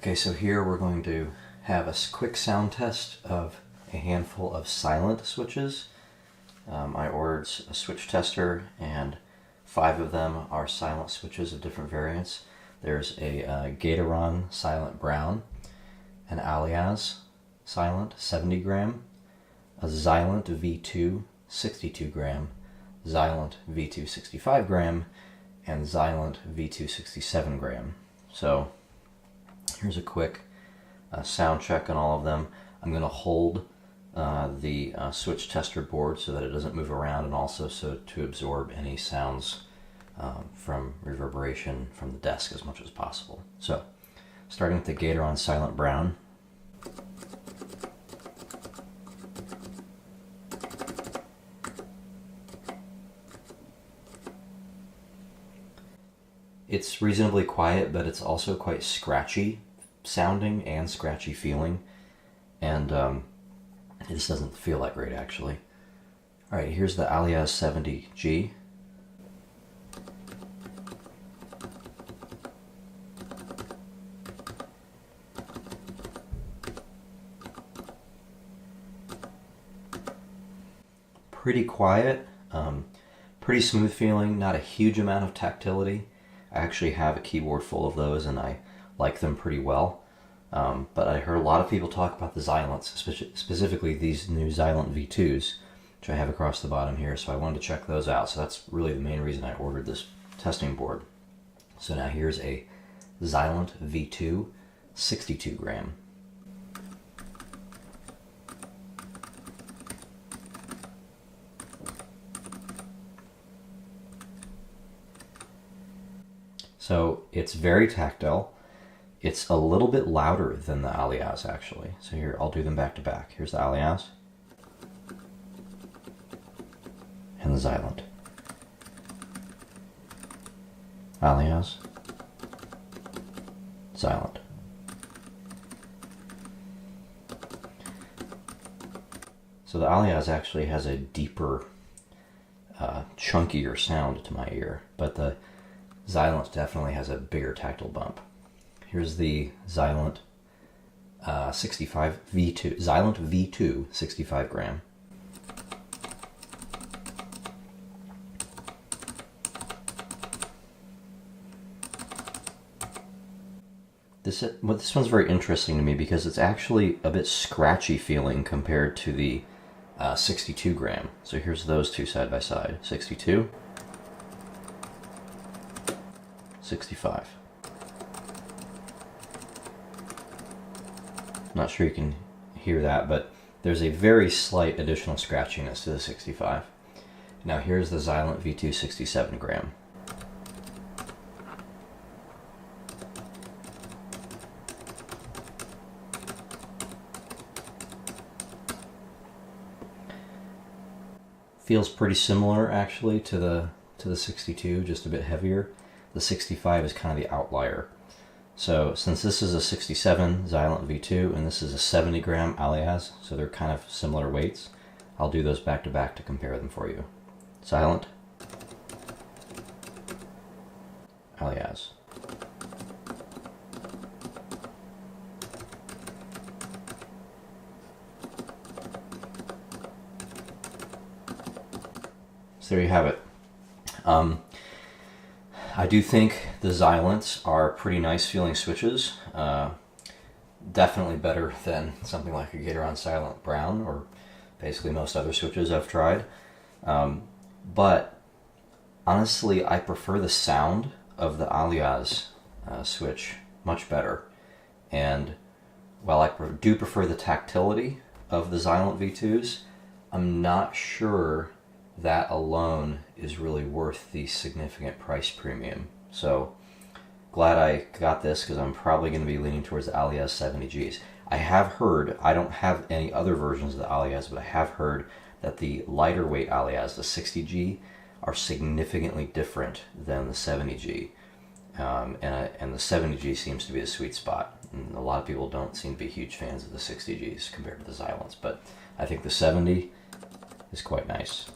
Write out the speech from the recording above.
Okay, so here we're going to have a quick sound test of a handful of silent switches. I ordered a switch tester and 5 of them are silent switches of different variants. There's a Gateron Silent Brown, an Aliaz Silent 70 gram, a Zilent V2 62 gram, Zilent V2 65 gram, and Zilent V2 67 gram. So here's a quick sound check on all of them. I'm going to hold the switch tester board so that it doesn't move around, and also so to absorb any sounds from reverberation from the desk as much as possible. So starting with the Gateron Silent Brown. It's reasonably quiet, but it's also quite scratchy sounding and scratchy feeling, and it just doesn't feel that great actually. Alright, here's the Aliaz 70G. Pretty quiet, pretty smooth feeling, not a huge amount of tactility. I actually have a keyboard full of those and I like them pretty well. But I heard a lot of people talk about the Zilents, specifically these new Zilent V2s, which I have across the bottom here, so I wanted to check those out. So that's really the main reason I ordered this testing board. So now here's a Zilent V2 62 gram. So it's very tactile. It's a little bit louder than the Aliaz actually. So here, I'll do them back to back. Here's the Aliaz and the Zilent. Aliaz, Zilent. So the Aliaz actually has a deeper, chunkier sound to my ear, but the Zilent definitely has a bigger tactile bump. Here's the Zilent 65 V2, Zilent V2 65 gram. This one's very interesting to me because it's actually a bit scratchy feeling compared to the 62 gram. So here's those two side by side, 62. 65. Not sure you can hear that, but there's a very slight additional scratchiness to the 65. Now here's the Zilent V2 67 gram. Feels pretty similar actually to the 62, just a bit heavier. The 65 is kind of the outlier. So since this is a 67 Zilent V2 and this is a 70 gram Aliaz, so they're kind of similar weights, I'll do those back to back to compare them for you. Zilent, Aliaz. So there you have it. I do think the Zilents are pretty nice feeling switches. Definitely better than something like a Gateron Silent Brown or basically most other switches I've tried. But honestly, I prefer the sound of the Aliaz switch much better. And while I do prefer the tactility of the Zilent V2s, I'm not sure that alone is really worth the significant price premium. So glad I got this because I'm probably going to be leaning towards the Aliaz 70Gs. I have heard, I don't have any other versions of the Aliaz, but I have heard that the lighter weight Aliaz, the 60G, are significantly different than the 70G. And the 70G seems to be the sweet spot. And a lot of people don't seem to be huge fans of the 60Gs compared to the Zilents, but I think the 70 is quite nice.